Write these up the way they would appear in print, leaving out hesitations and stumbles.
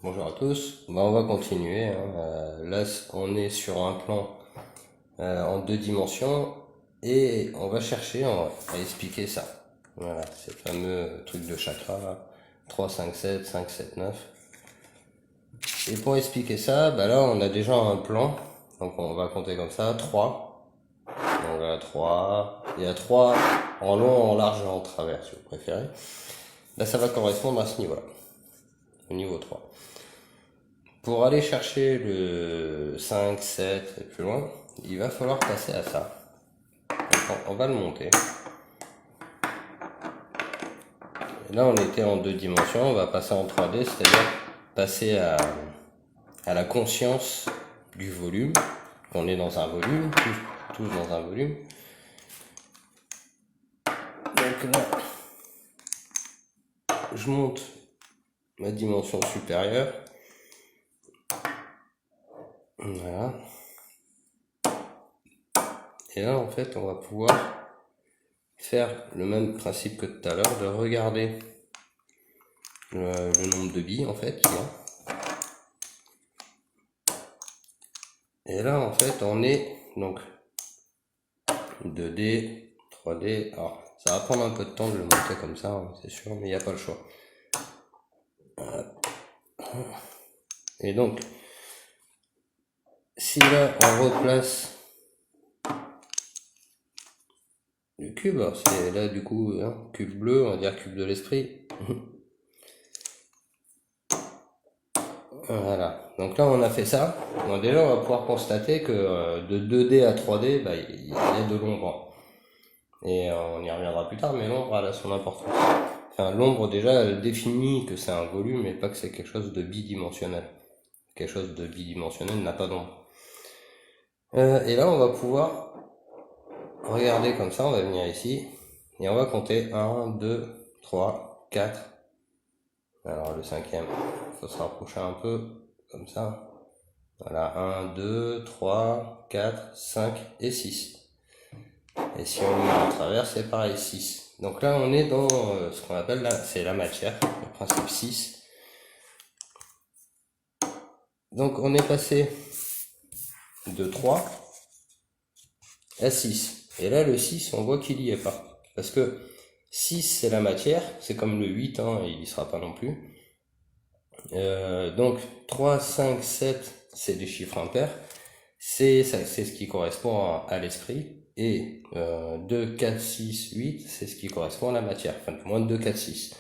Bonjour à tous, on va continuer, hein. Là on est sur un plan en 2 dimensions et on va chercher à expliquer ça. Voilà, ces fameux trucs de chakra là, 3, 5, 7, 5, 7, 9. Et pour expliquer ça, bah là on a déjà un plan, donc on va compter comme ça, 3. Donc voilà, 3, il y a 3 en long, en large et en travers si vous préférez. Là ça va correspondre à ce niveau-là, au niveau 3. Pour aller chercher le 5, 7 et plus loin, il va falloir passer à ça. Donc on va le monter. Et là, on était en 2 dimensions, on va passer en 3D, c'est-à-dire passer à la conscience du volume. On est dans un volume, tous dans un volume. Donc là, je monte ma dimension supérieure. Voilà. Et là, en fait, on va pouvoir faire le même principe que tout à l'heure, de regarder le nombre de billes, en fait, qu'il y a. Et là, en fait, on est donc 2D, 3D. Alors, ça va prendre un peu de temps de le monter comme ça, hein, c'est sûr, mais il n'y a pas le choix. Et donc, si là, on replace le cube, c'est là, du coup, hein, cube bleu, on va dire cube de l'esprit. Voilà. Donc là, on a fait ça. Donc déjà, on va pouvoir constater que de 2D à 3D, bah, il y a de l'ombre. Et on y reviendra plus tard, mais l'ombre, elle a son importance. Enfin, l'ombre, déjà, elle définit que c'est un volume et pas que c'est quelque chose de bidimensionnel. Quelque chose de bidimensionnel n'a pas d'ombre. Et là, on va pouvoir regarder comme ça, on va venir ici, et on va compter 1, 2, 3, 4. Alors le cinquième, il faut se rapprocher un peu, comme ça. Voilà, 1, 2, 3, 4, 5 et 6. Et si on le met en travers, c'est pareil, 6. Donc là, on est dans ce qu'on appelle, là, c'est la matière, le principe 6. Donc on est passé de 3 à 6. Et là, le 6, on voit qu'il y est pas. Parce que 6, c'est la matière, c'est comme le 8, hein, il y sera pas non plus. Donc 3, 5, 7, c'est des chiffres impairs. C'est ce qui correspond à l'esprit. Et 2, 4, 6, 8, c'est ce qui correspond à la matière. Enfin, moins de 2, 4, 6.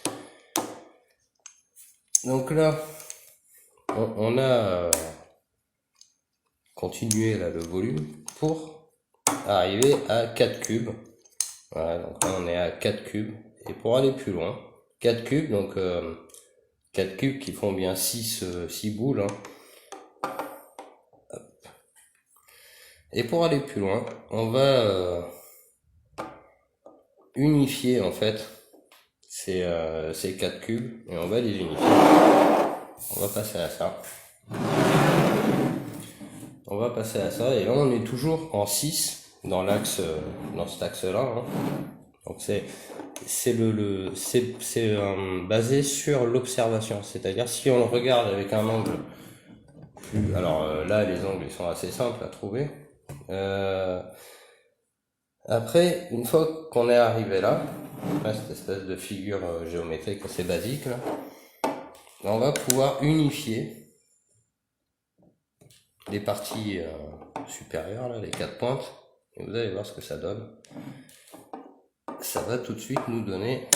Donc là, on a continué là, le volume pour arriver à 4 cubes. Voilà, donc là on est à 4 cubes. Et pour aller plus loin, 4 cubes, donc 4 cubes qui font bien 6 boules. Hein. Et pour aller plus loin, on va unifier en fait ces 4 cubes et on va les unifier. On va passer à ça. On va passer à ça et là on est toujours en 6 dans l'axe, dans cet axe-là. Hein. Donc c'est basé sur l'observation, c'est-à-dire si on le regarde avec un angle plus, alors là les angles ils sont assez simples à trouver. Après, une fois qu'on est arrivé là, cette espèce de figure géométrique assez basique là, on va pouvoir unifier les parties supérieures là, les 4 pointes, et vous allez voir ce que ça donne. Ça va tout de suite nous donner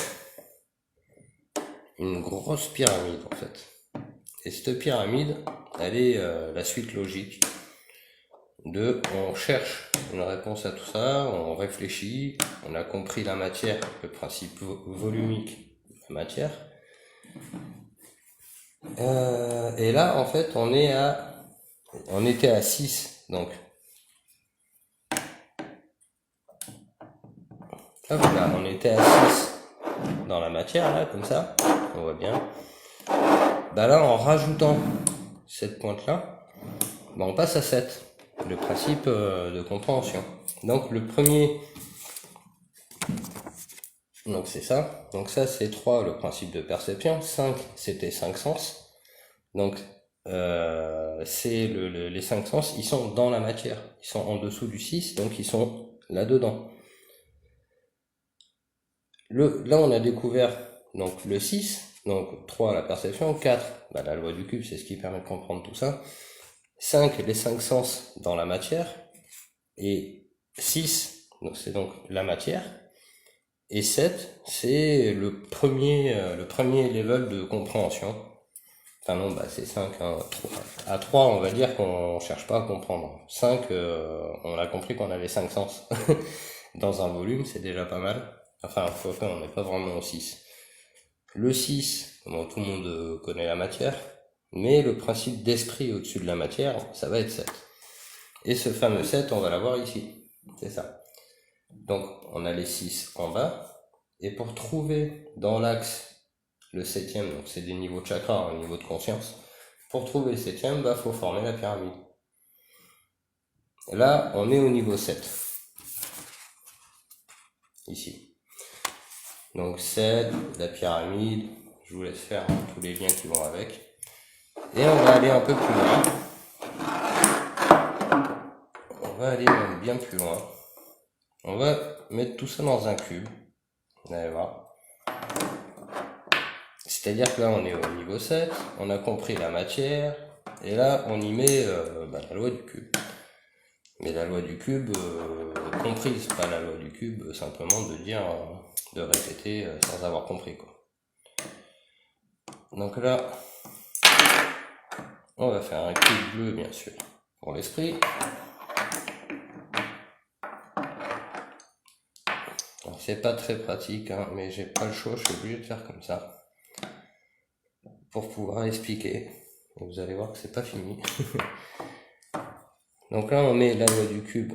une grosse pyramide en fait. Et cette pyramide, elle est la suite logique de on cherche une réponse à tout ça, on réfléchit, on a compris la matière, le principe volumique de la matière. Et là en fait on était à 6 donc. Hop là, on était à 6 dans la matière là comme ça, on voit bien. Bah là en rajoutant cette pointe là, bah on passe à 7. Le principe de compréhension. Donc le premier, donc c'est ça. Donc ça c'est 3, le principe de perception. 5, c'était 5 sens. Donc, c'est les 5 sens, ils sont dans la matière. Ils sont en dessous du 6, donc ils sont là-dedans. Là, on a découvert donc le 6, donc 3 la perception, 4 bah, la loi du cube, c'est ce qui permet de comprendre tout ça. 5 les 5 sens dans la matière, et 6 c'est donc la matière, et 7 c'est le premier level de compréhension. Enfin non, bah c'est 5, hein. À 3 on va dire qu'on cherche pas à comprendre. 5 on a compris qu'on avait 5 sens. Dans un volume, c'est déjà pas mal. Enfin, on n'est pas vraiment au 6. Le 6, bon, tout le monde connaît la matière, mais le principe d'esprit au-dessus de la matière, ça va être 7. Et ce fameux 7, on va l'avoir ici. C'est ça. Donc, on a les 6 en bas. Et pour trouver dans l'axe le 7e, donc c'est des niveaux de chakra, un niveau de conscience, pour trouver le 7e, bah, faut former la pyramide. Et là, on est au niveau 7. Ici. Donc 7, la pyramide, je vous laisse faire tous les liens qui vont avec. Et on va aller un peu plus loin. On va aller même bien plus loin. On va mettre tout ça dans un cube. Vous allez voir. C'est-à-dire que là on est au niveau 7, on a compris la matière, et là on y met la loi du cube. Mais la loi du cube comprise, pas la loi du cube simplement de dire, de répéter sans avoir compris quoi. Donc là, on va faire un cube bleu bien sûr pour l'esprit. C'est pas très pratique, hein, mais j'ai pas le choix, je suis obligé de faire comme ça pour pouvoir expliquer. Et vous allez voir que c'est pas fini. Donc là, on met la loi du cube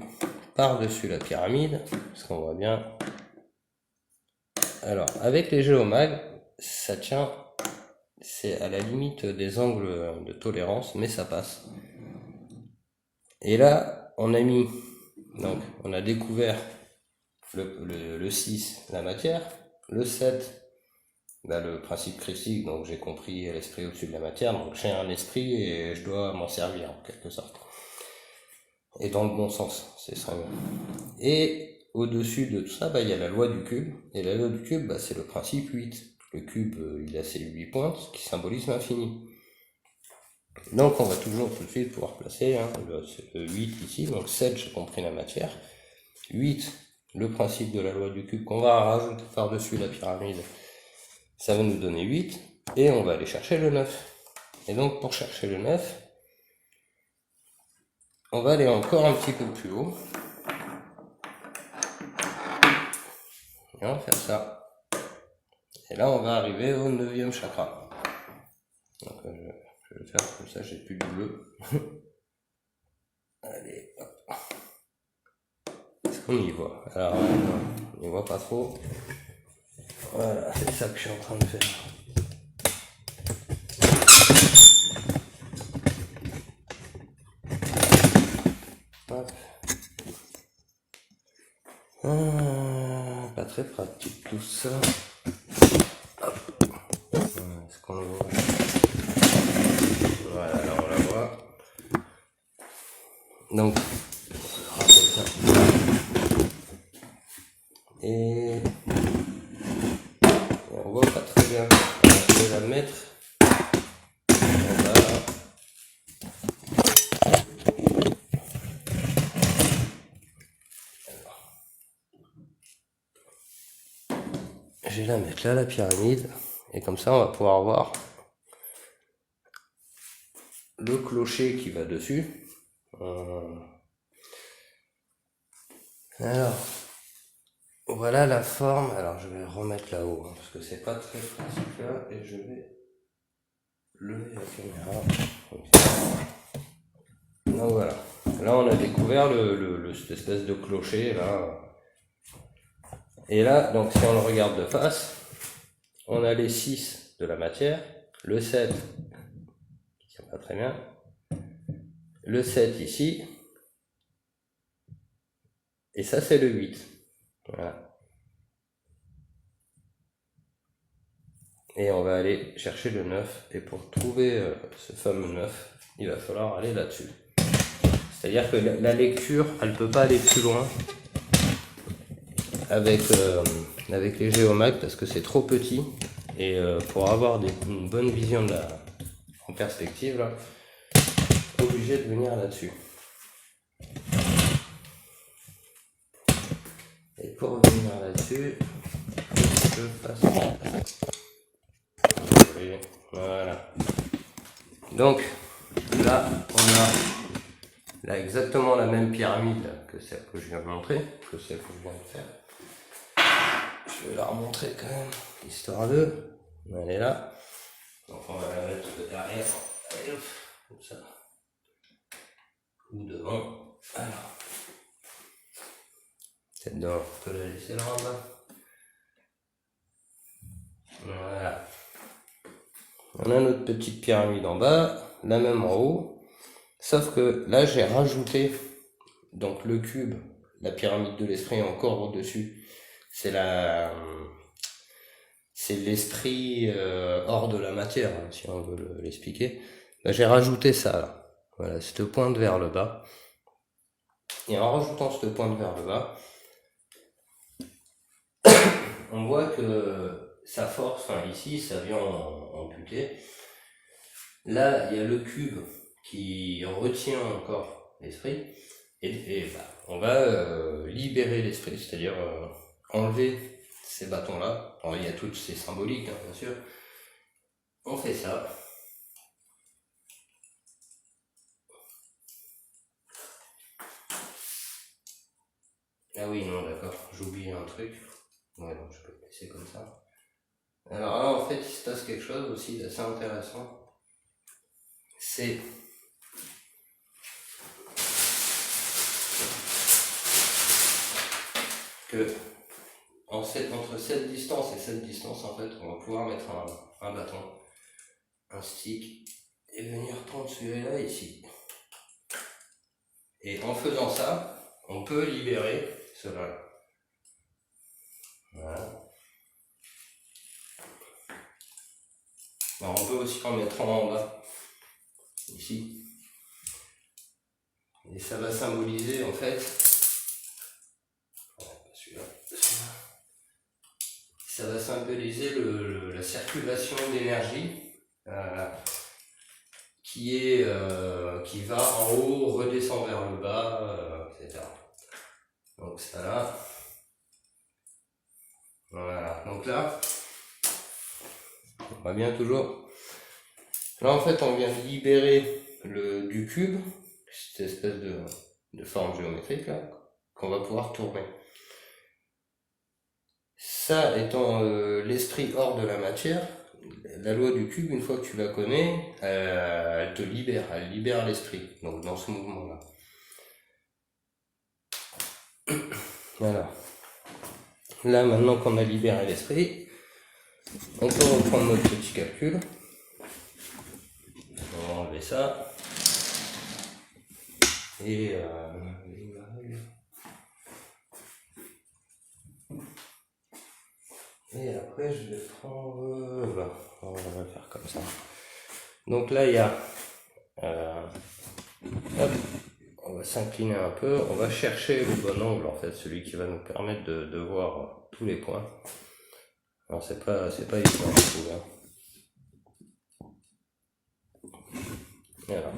par-dessus la pyramide, parce qu'on voit bien. Alors, avec les géomags, ça tient, c'est à la limite des angles de tolérance, mais ça passe. Et là, on a mis, donc, on a découvert le 6, la matière, le 7, le principe critique, donc j'ai compris l'esprit au-dessus de la matière, donc j'ai un esprit et je dois m'en servir en quelque sorte. Et dans le bon sens, c'est ça. Et au-dessus de tout ça, il y a la loi du cube, et la loi du cube, c'est le principe 8. Le cube, il a ses 8 pointes qui symbolisent l'infini. Donc on va toujours tout de suite pouvoir placer le 8 ici, donc 7 j'ai compris la matière, 8 le principe de la loi du cube qu'on va rajouter par-dessus la pyramide, ça va nous donner 8, et on va aller chercher le 9. Et donc pour chercher le 9, on va aller encore un petit peu plus haut. Et on va faire ça. Et là on va arriver au 9e chakra. Donc je vais le faire comme ça, j'ai plus du bleu. Allez, hop. Est-ce qu'on y voit? Alors on n'y voit pas trop. Voilà, c'est ça que je suis en train de faire. Hop. Pas très pratique tout ça. Hop. Est-ce qu'on le voit? Voilà, là on la voit. Donc, on rappelle ça. Et on voit pas très bien. Je vais la mettre en bas. Je vais la mettre là, la pyramide, et comme ça on va pouvoir voir le clocher qui va dessus. Alors, voilà la forme. Alors je vais remettre là-haut, parce que c'est pas très pratique là, et je vais lever la caméra. Donc voilà, là on a découvert cette espèce de clocher là. Et là, donc si on le regarde de face, on a les 6 de la matière, le 7 qui tient pas très bien, le 7 ici, et ça c'est le 8. Voilà. et on va aller chercher le 9, et pour trouver ce fameux 9, il va falloir aller là-dessus. C'est-à-dire que la lecture, elle peut pas aller plus loin avec les géomag parce que c'est trop petit, et pour avoir une bonne vision en perspective, là, obligé de venir là-dessus. Et pour revenir là-dessus, je passe. Voilà. Donc là, on a là exactement la même pyramide que celle que je viens de montrer, que celle que je viens de faire. Je vais la remontrer quand même, histoire de. Elle est là. Donc on va la mettre derrière. Allez, hop, comme ça. Ou devant. Alors. Peut-être devant, on peut la laisser là en bas. Voilà. On a notre petite pyramide en bas, la même en haut. Sauf que là j'ai rajouté donc le cube, la pyramide de l'esprit encore au-dessus. C'est l'esprit hors de la matière, hein, si on veut l'expliquer. Là, j'ai rajouté ça là. Voilà, cette pointe vers le bas. Et en rajoutant cette pointe vers le bas, on voit que sa force, enfin ici, ça vient amputer. Là, il y a le cube qui retient encore l'esprit. Et bah, on va libérer l'esprit, c'est-à-dire enlever ces bâtons-là. Alors, il y a toutes ces symboliques, hein, bien sûr. On fait ça. Ah oui, non, d'accord, j'ai oublié un truc. Ouais, donc je peux le laisser comme ça. Alors là, en fait, il se passe quelque chose aussi d'assez intéressant. C'est que entre cette distance et cette distance, en fait, on va pouvoir mettre un bâton, un stick, et venir prendre celui-là ici. Et en faisant ça, on peut libérer cela. Voilà. Alors on peut aussi en mettre un en bas, ici. Et ça va symboliser en fait, ça va symboliser la circulation d'énergie qui va en haut, redescend vers le bas, etc. Donc ça là. Voilà, donc là, on va bien toujours. Là en fait on vient de libérer du cube, cette espèce de forme géométrique là, qu'on va pouvoir tourner. Ça étant l'esprit hors de la matière, la loi du cube, une fois que tu la connais, elle te libère, elle libère l'esprit, donc dans ce mouvement-là. Voilà. Là, maintenant qu'on a libéré l'esprit, on peut reprendre notre petit calcul. On va enlever ça. Et après, je vais prendre... voilà, on va le faire comme ça. Donc là, il y a... hop, on va s'incliner un peu. On va chercher le bon angle, en fait, celui qui va nous permettre de voir tous les points. Alors, c'est pas évident, je trouve. Hein. Voilà.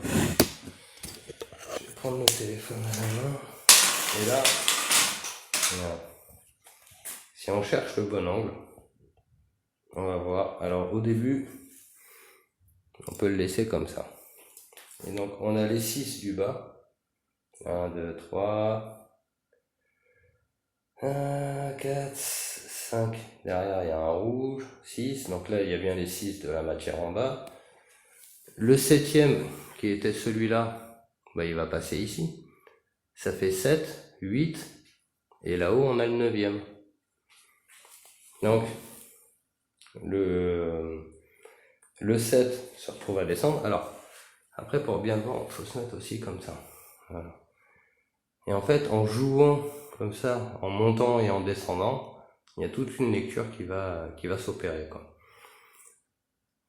Je vais prendre mon téléphone à la main. Et là, voilà. Si on cherche le bon angle, on va voir. Alors au début, on peut le laisser comme ça. Et donc on a les 6 du bas. 1, 2, 3, 1, 4, 5. Derrière il y a un rouge, 6. Donc là il y a bien les 6 de la matière en bas. Le 7e qui était celui-là, bah, il va passer ici. Ça fait 7, 8. Et là-haut on a le 9e. Donc le 7 se retrouve à descendre. Alors, après, pour bien voir, il faut se mettre aussi comme ça. Voilà. Et en fait, en jouant comme ça, en montant et en descendant, il y a toute une lecture qui va s'opérer, quoi.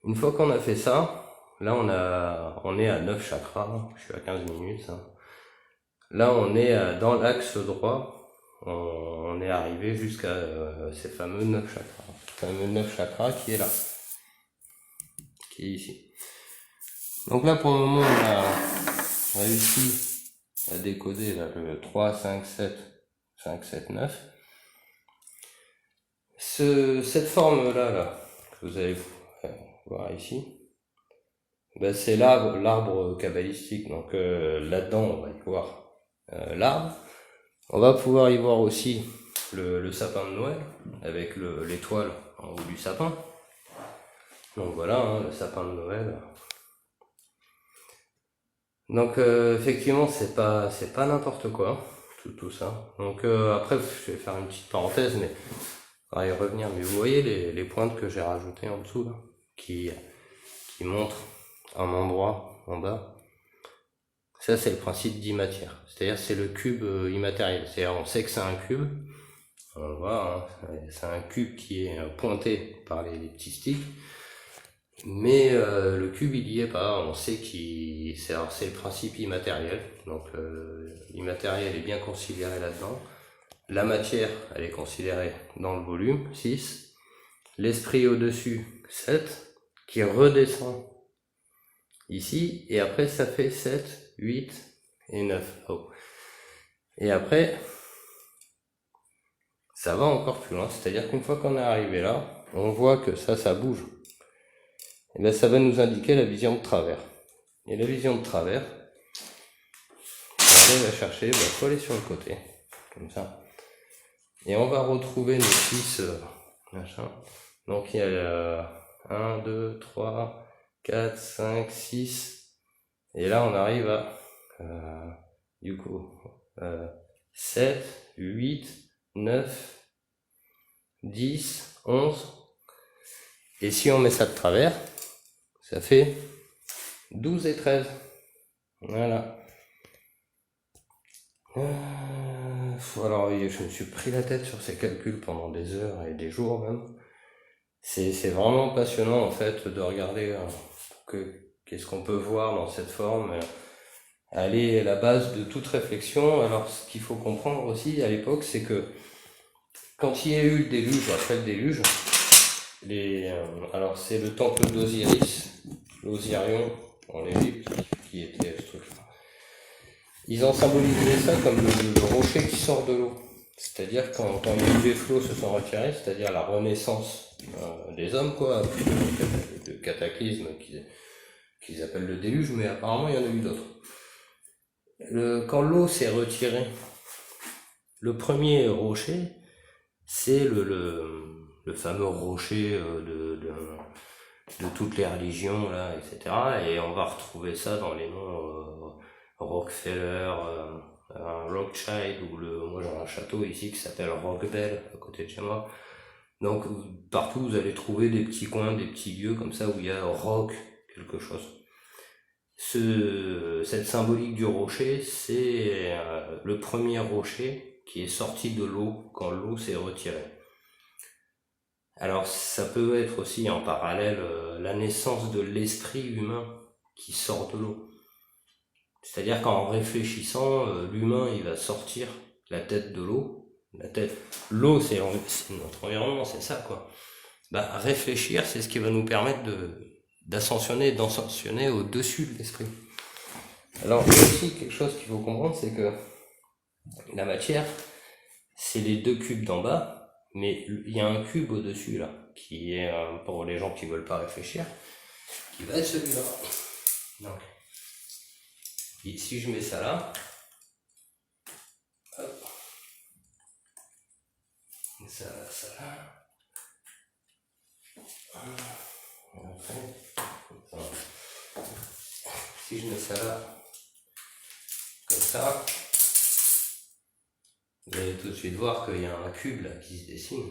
Une fois qu'on a fait ça, là on est à 9 chakras, je suis à 15 minutes. Hein. Là on est dans l'axe droit, on est arrivé jusqu'à ces fameux 9 chakras. Le fameux 9 chakras qui est là, qui est ici. Donc là pour le moment on a réussi à décoder là, le 3, 5, 7, 5, 7, 9. Cette forme là, que vous allez voir ici, ben c'est l'arbre kabbalistique. Donc là-dedans on va y voir l'arbre. On va pouvoir y voir aussi le sapin de Noël avec l'étoile en haut du sapin. Donc voilà, hein, le sapin de Noël. Donc effectivement c'est pas n'importe quoi tout ça. Donc après je vais faire une petite parenthèse, mais on va y revenir. Mais vous voyez les pointes que j'ai rajoutées en dessous là, qui montrent un endroit en bas. Ça c'est le principe d'imatière, c'est-à-dire c'est le cube immatériel. C'est-à-dire on sait que c'est un cube, on le voit, hein, c'est un cube qui est pointé par les petits sticks. Mais le cube il y est pas, on sait c'est le principe immatériel, donc l'immatériel est bien considéré là-dedans, la matière elle est considérée dans le volume, 6, l'esprit au-dessus, 7, qui redescend ici, et après ça fait 7, 8 et 9. Oh. Et après, ça va encore plus loin, c'est-à-dire qu'une fois qu'on est arrivé là, on voit que ça bouge. Et bien ça va nous indiquer la vision de travers. Et la vision de travers, on va la chercher, il faut aller sur le côté, comme ça. Et on va retrouver nos 6 machin. Donc il y a 1, 2, 3, 4, 5, 6. Et là on arrive à du coup 7, 8, 9, 10, 11. Et si on met ça de travers, ça fait 12 et 13. Voilà. Alors je me suis pris la tête sur ces calculs pendant des heures et des jours même. C'est vraiment passionnant en fait de regarder qu'est-ce qu'on peut voir dans cette forme. Elle est la base de toute réflexion. Alors ce qu'il faut comprendre aussi à l'époque, c'est que quand il y a eu le déluge, après le déluge, alors c'est le temple d'Osiris, l'Osirion en Égypte, qui était ce truc-là. Ils ont symbolisé ça comme le rocher qui sort de l'eau. C'est-à-dire quand les flots se sont retirés, c'est-à-dire la renaissance des hommes, quoi, le cataclysme qu'ils appellent le déluge, mais apparemment il y en a eu d'autres. Quand l'eau s'est retirée, le premier rocher, c'est le fameux rocher de toutes les religions, là, etc. Et on va retrouver ça dans les noms Rockefeller, Rothschild, ou moi j'ai un château ici qui s'appelle Rockbell, à côté de chez moi. Donc partout vous allez trouver des petits coins, des petits lieux comme ça où il y a rock, quelque chose. Cette symbolique du rocher, c'est le premier rocher qui est sorti de l'eau quand l'eau s'est retirée. Alors ça peut être aussi en parallèle la naissance de l'esprit humain qui sort de l'eau. C'est-à-dire qu'en réfléchissant, l'humain il va sortir la tête de l'eau. L'eau c'est notre environnement, c'est ça quoi. Réfléchir, c'est ce qui va nous permettre d'ascensionner au-dessus de l'esprit. Alors il y a aussi quelque chose qu'il faut comprendre, c'est que la matière, c'est les deux cubes d'en bas, mais il y a un cube au-dessus là, qui est pour les gens qui veulent pas réfléchir, qui va être celui-là. Donc, et si je mets ça là, hop, ça là, si je mets ça là, comme ça, vous allez tout de suite voir qu'il y a un cube là qui se dessine.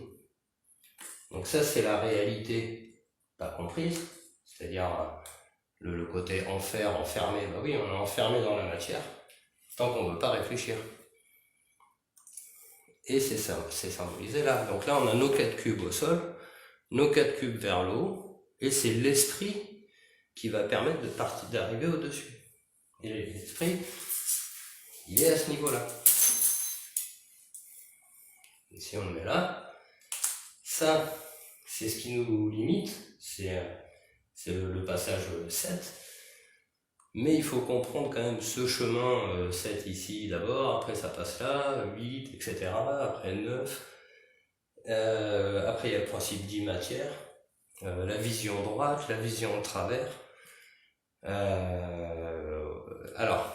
Donc ça c'est la réalité pas comprise, c'est-à-dire le côté enfermé. Bah oui, on est enfermé dans la matière tant qu'on ne veut pas réfléchir. Et c'est ça, c'est symbolisé là. Donc là on a nos 4 cubes au sol, nos 4 cubes vers le haut, et c'est l'esprit qui va permettre d'arriver au-dessus. Et l'esprit, il est à ce niveau-là. Et si on le met là, ça, c'est ce qui nous limite, c'est le passage 7. Mais il faut comprendre quand même ce chemin 7 ici d'abord, après ça passe là, 8, etc. Après 9. Après il y a le principe 10 matières, la vision droite, la vision de travers. Alors,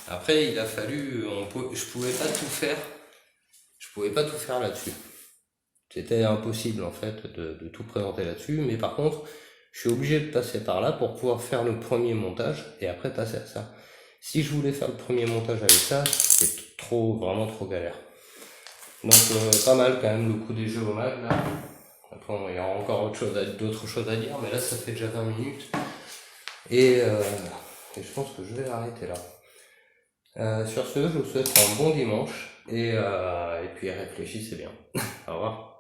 après il a fallu, je pouvais pas tout faire là-dessus. C'était impossible en fait de tout présenter là-dessus, mais par contre, je suis obligé de passer par là pour pouvoir faire le premier montage et après passer à ça. Si je voulais faire le premier montage avec ça, c'était vraiment trop galère. Donc pas mal quand même le coup des géomag là. Après il y aura encore d'autres choses à dire, mais là ça fait déjà 20 minutes. Et je pense que je vais arrêter là. Sur ce, je vous souhaite un bon dimanche et puis réfléchissez bien. Au revoir.